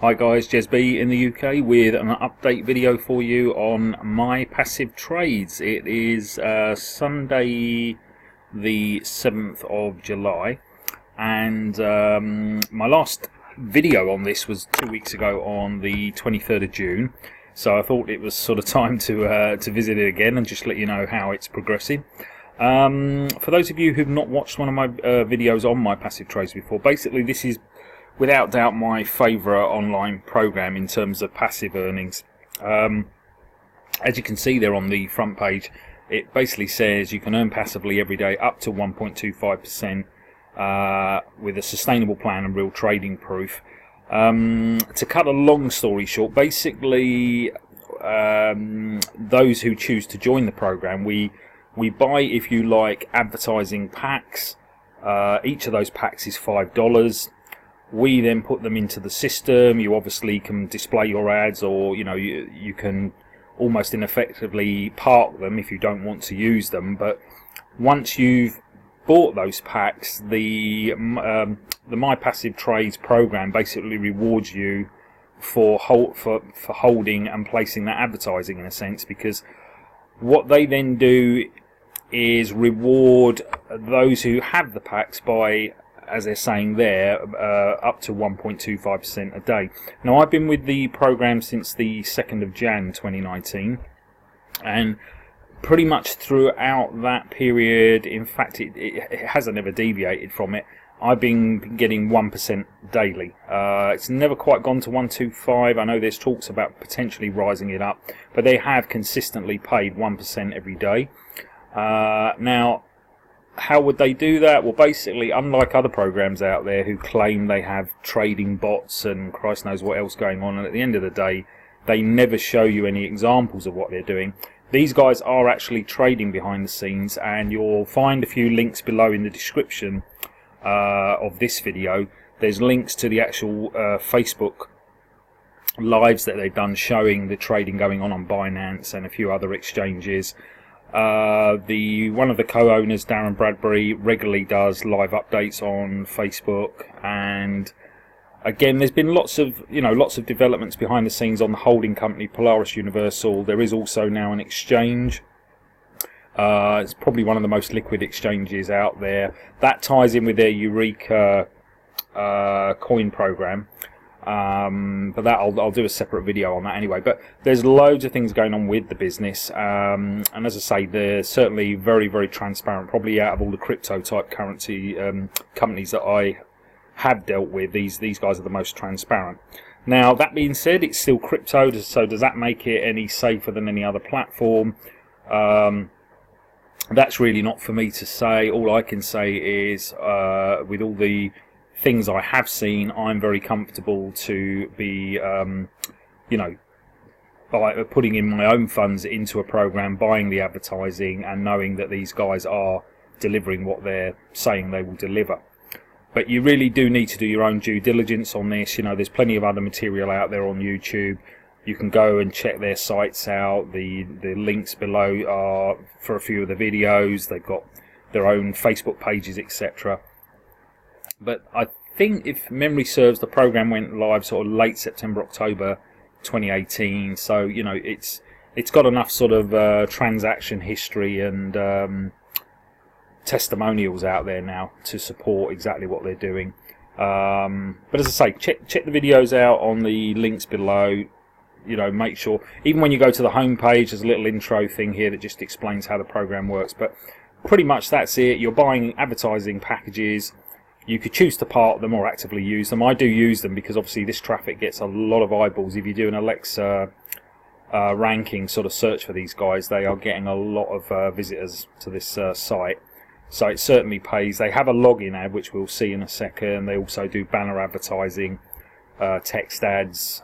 Hi guys, Jez B in the UK with an update video for you on my passive trades. It is Sunday the 7th of July, and my last video on this was 2 weeks ago on the 23rd of June, so I thought it was sort of time to visit it again and just let you know how it's progressing. For those of you who've not watched one of my videos on my passive trades before, basically this is without doubt my favourite online program in terms of passive earnings. As you can see there on the front page, it basically says you can earn passively every day up to 1.25% with a sustainable plan and real trading proof. To cut a long story short, basically those who choose to join the program, we buy, if you like, advertising packs. Each of those packs is $5. We then put them into the system. You obviously can display your ads, or you can almost ineffectively park them if you don't want to use them. But once you've bought those packs, the My Passive Trades program basically rewards you for holding and placing that advertising, in a sense, because what they then do is reward those who have the packs by, as they're saying there, up to 1.25% a day. Now, I've been with the program since the 2nd of Jan 2019, and pretty much throughout that period, in fact it hasn't ever deviated from it, I've been getting 1% daily. It's never quite gone to 1.25. I know there's talks about potentially rising it up, but they have consistently paid 1% every day. Now, how would they do that? Well, basically, unlike other programs out there who claim they have trading bots and Christ knows what else going on, and at the end of the day they never show you any examples of what they're doing, these guys are actually trading behind the scenes, and you'll find a few links below in the description of this video. There's links to the actual Facebook lives that they've done showing the trading going on Binance and a few other exchanges. One of the co-owners, Darren Bradbury, regularly does live updates on Facebook, and again, there's been lots of developments behind the scenes on the holding company Polaris Universal. There is also now an exchange. It's probably one of the most liquid exchanges out there. That ties in with their Eureka coin program. But that I'll do a separate video on that anyway. But there's loads of things going on with the business, and as I say, they're certainly very, very transparent. Probably out of all the crypto type currency companies that I have dealt with, these guys are the most transparent. Now, that being said, it's still crypto, so does that make it any safer than any other platform? That's really not for me to say. All I can say is, with all the things I have seen, I'm very comfortable to be, by putting in my own funds into a program, buying the advertising, and knowing that these guys are delivering what they're saying they will deliver. But you really do need to do your own due diligence on this. There's plenty of other material out there on YouTube. You can go and check their sites out. The links below are for a few of the videos. They've got their own Facebook pages, etc. But I think, if memory serves, the program went live sort of late September, October 2018. So it's got enough sort of transaction history and testimonials out there now to support exactly what they're doing. But as I say, check the videos out on the links below. Make sure, even when you go to the home page, there's a little intro thing here that just explains how the program works. But pretty much that's it. You're buying advertising packages. You could choose to park them or actively use them. I do use them because obviously this traffic gets a lot of eyeballs. If you do an Alexa ranking sort of search for these guys, they are getting a lot of visitors to this site. So it certainly pays. They have a login ad, which we'll see in a second. They also do banner advertising, text ads.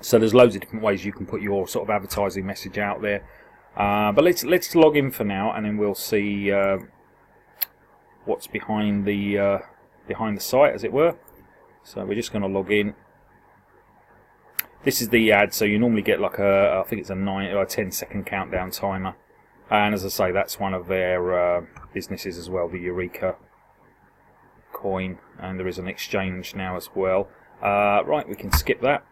So there's loads of different ways you can put your sort of advertising message out there. But let's log in for now, and then we'll see what's behind the site, as it were. So we're just going to log in. This is the ad, so you normally get like I think it's a 9 or 10-second countdown timer. And as I say, that's one of their businesses as well, the Eureka coin, and there is an exchange now as well. Right, we can skip that.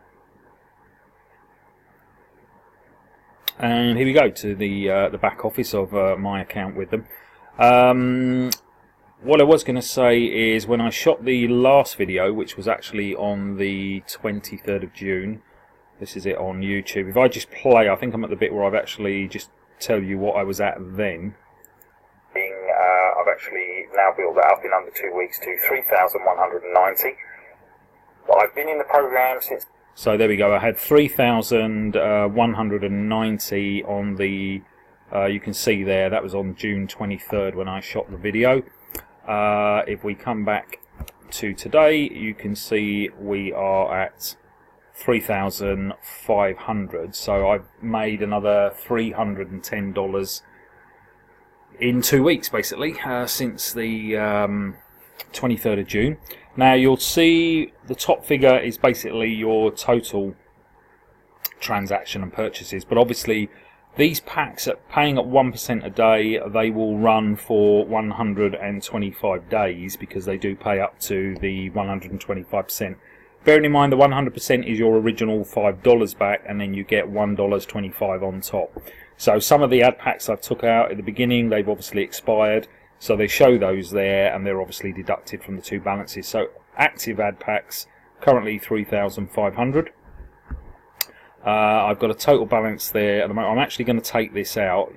And here we go to the back office of my account with them. What I was going to say is, when I shot the last video, which was actually on the 23rd of June, this is it on YouTube. If I just play, I think I'm at the bit where I've actually just tell you what I was at then. I've actually now built that up in under 2 weeks to 3,190. But I've been in the program since. So there we go. I had 3,190 on the. You can see there that was on June 23rd when I shot the video. If we come back to today, you can see we are at 3,500. So I've made another $310 in 2 weeks, basically, since the 23rd of June. Now you'll see the top figure is basically your total transaction and purchases, but obviously these packs, at paying at 1% a day, they will run for 125 days because they do pay up to the 125%. Bearing in mind the 100% is your original $5 back, and then you get $1.25 on top. So some of the ad packs I've took out at the beginning, they've obviously expired, so they show those there, and they're obviously deducted from the two balances. So active ad packs currently 3,500. I've got a total balance there at the moment. I'm actually going to take this out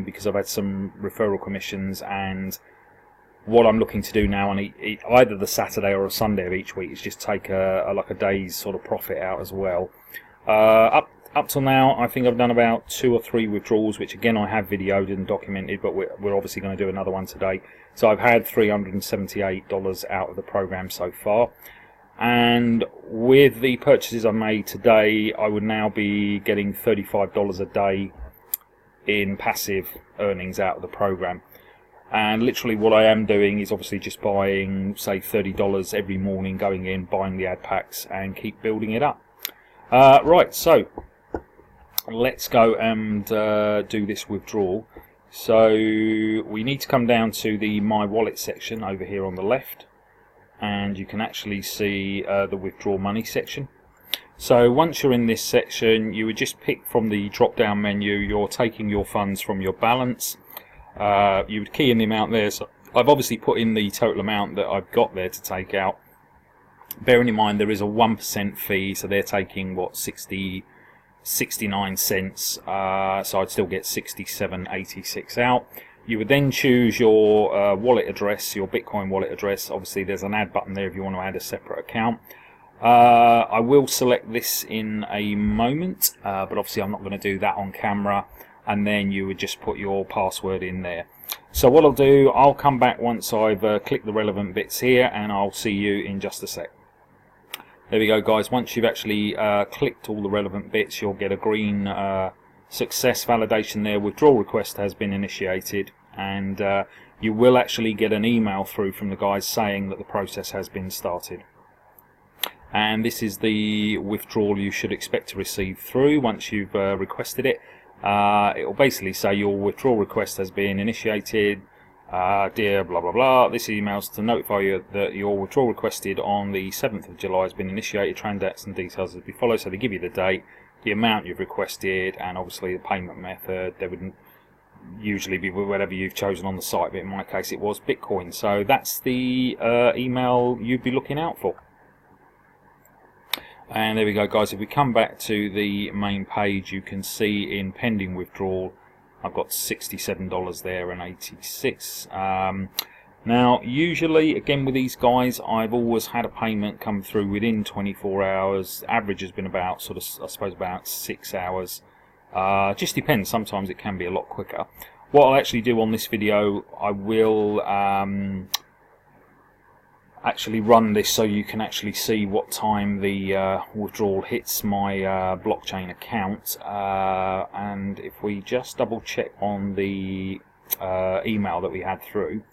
because I've had some referral commissions, and what I'm looking to do now on either the Saturday or a Sunday of each week is just take like a day's sort of profit out as well. Up till now, I think I've done about 2 or 3 withdrawals, which again I have videoed and documented, but we're obviously going to do another one today. So I've had $378 out of the program so far. And with the purchases I made today, I would now be getting $35 a day in passive earnings out of the program. And literally what I am doing is obviously just buying, say, $30 every morning, going in, buying the ad packs, and keep building it up. Right, so let's go and do this withdrawal. So we need to come down to the My Wallet section over here on the left, and you can actually see the withdraw money section. So once you're in this section, you would just pick from the drop down menu, you're taking your funds from your balance. You would key in the amount there. So I've obviously put in the total amount that I've got there to take out. Bearing in mind there is a 1% fee, so they're taking what, 69 cents, so I'd still get 67.86 out. You would then choose your wallet address, your Bitcoin wallet address. Obviously there's an add button there if you want to add a separate account. I will select this in a moment, but obviously I'm not going to do that on camera, and then you would just put your password in there. So what I'll do, I'll come back once I've clicked the relevant bits here, and I'll see you in just a sec. There we go, guys. Once you've actually clicked all the relevant bits, you'll get a green success validation there. Withdrawal request has been initiated, and you will actually get an email through from the guys saying that the process has been started. And this is the withdrawal you should expect to receive through once you've requested it. It will basically say your withdrawal request has been initiated. Dear blah blah blah, this email is to notify you that your withdrawal requested on the 7th of July has been initiated. Transaction details as follow. So they give you the date, the amount you've requested, and obviously the payment method. There would usually be whatever you've chosen on the site, but in my case it was Bitcoin. So that's the email you'd be looking out for. And there we go, guys. If we come back to the main page, you can see in pending withdrawal I've got $67 there and 86. Now usually, again with these guys, I've always had a payment come through within 24 hours. Average has been about sort of, I suppose, about 6 hours. Just depends, sometimes it can be a lot quicker. What I'll actually do on this video, I will actually run this so you can actually see what time the withdrawal hits my blockchain account, and if we just double check on the email that we had through,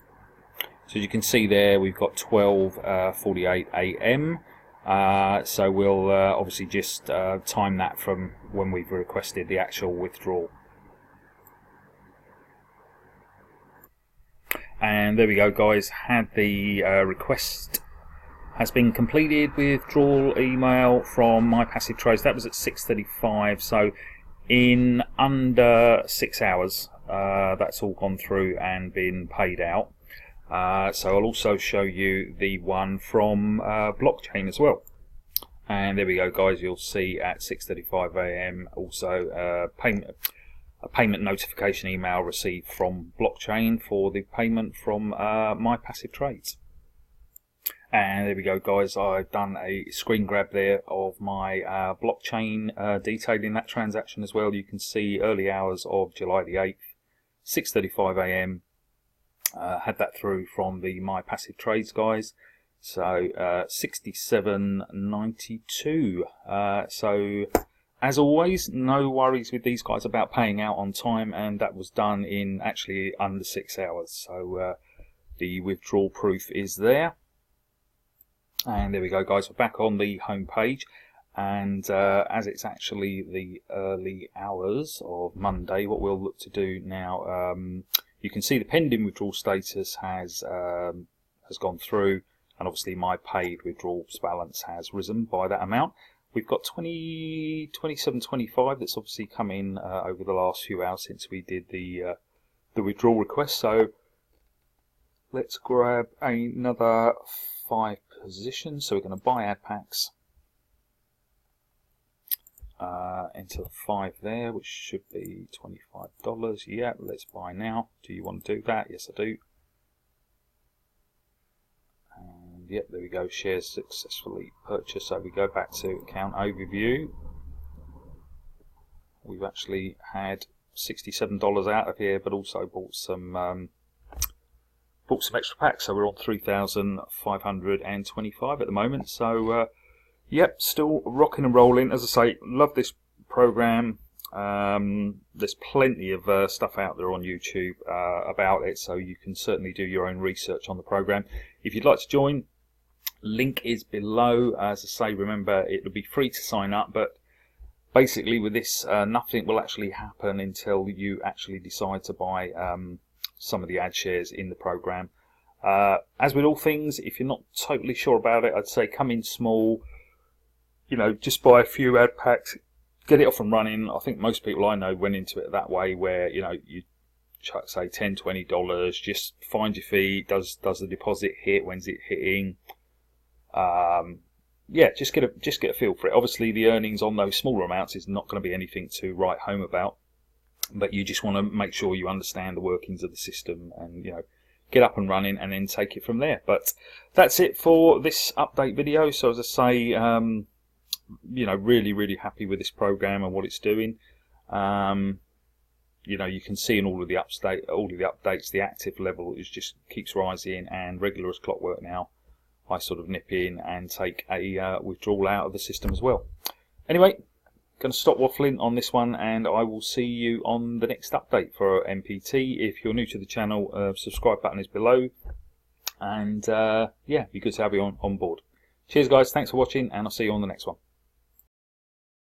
so you can see there we've got 12:48 AM, so we'll obviously just time that from when we've requested the actual withdrawal. And there we go, guys. Had the request has been completed. Withdrawal email from my passive trades. That was at 6:35, so in under 6 hours that's all gone through and been paid out. So I'll also show you the one from blockchain as well. And there we go, guys. You'll see at 6:35 AM also a payment notification email received from blockchain for the payment from my passive trades. And there we go, guys. I've done a screen grab there of my blockchain detailing that transaction as well. You can see early hours of July the 8th, 6:35 AM. Had that through from the my passive trades guys. So 67.92. So as always, no worries with these guys about paying out on time, and that was done in actually under 6 hours. So the withdrawal proof is there. And there we go, guys. We're back on the home page, and as it's actually the early hours of Monday, what we'll look to do now, you can see the pending withdrawal status has gone through, and obviously my paid withdrawals balance has risen by that amount. We've got 27.25 that's obviously come in over the last few hours since we did the withdrawal request. So let's grab another 5 positions. So we're going to buy ad packs, enter 5 there, which should be $25. Yeah, let's buy now. Do you want to do that? Yes, I do. And yep, there we go. Shares successfully purchased. So we go back to account overview. We've actually had $67 out of here, but also bought some extra packs. So we're on 3,525 at the moment. So yep, still rocking and rolling. As I say, love this program. There's plenty of stuff out there on YouTube about it, so you can certainly do your own research on the program. If you'd like to join, link is below. As I say, remember, it'll be free to sign up, but basically with this, nothing will actually happen until you actually decide to buy some of the ad shares in the program. As with all things, if you're not totally sure about it, I'd say come in small. You know, just buy a few ad packs, get it off and running. I think most people I know went into it that way, where you know you chuck say $10, $20, just find your fee. Does the deposit hit? When's it hitting? Yeah, just get a feel for it. Obviously, the earnings on those smaller amounts is not going to be anything to write home about, but you just want to make sure you understand the workings of the system and get up and running, and then take it from there. But that's it for this update video. So as I say, really happy with this program and what it's doing. You can see in all of the updates, the active level just keeps rising, and regular as clockwork now, I sort of nip in and take a withdrawal out of the system as well. Anyway, going to stop waffling on this one, and I will see you on the next update for MPT. If you're new to the channel, subscribe button is below, and yeah, be good to have you on board. Cheers guys, thanks for watching, and I'll see you on the next one.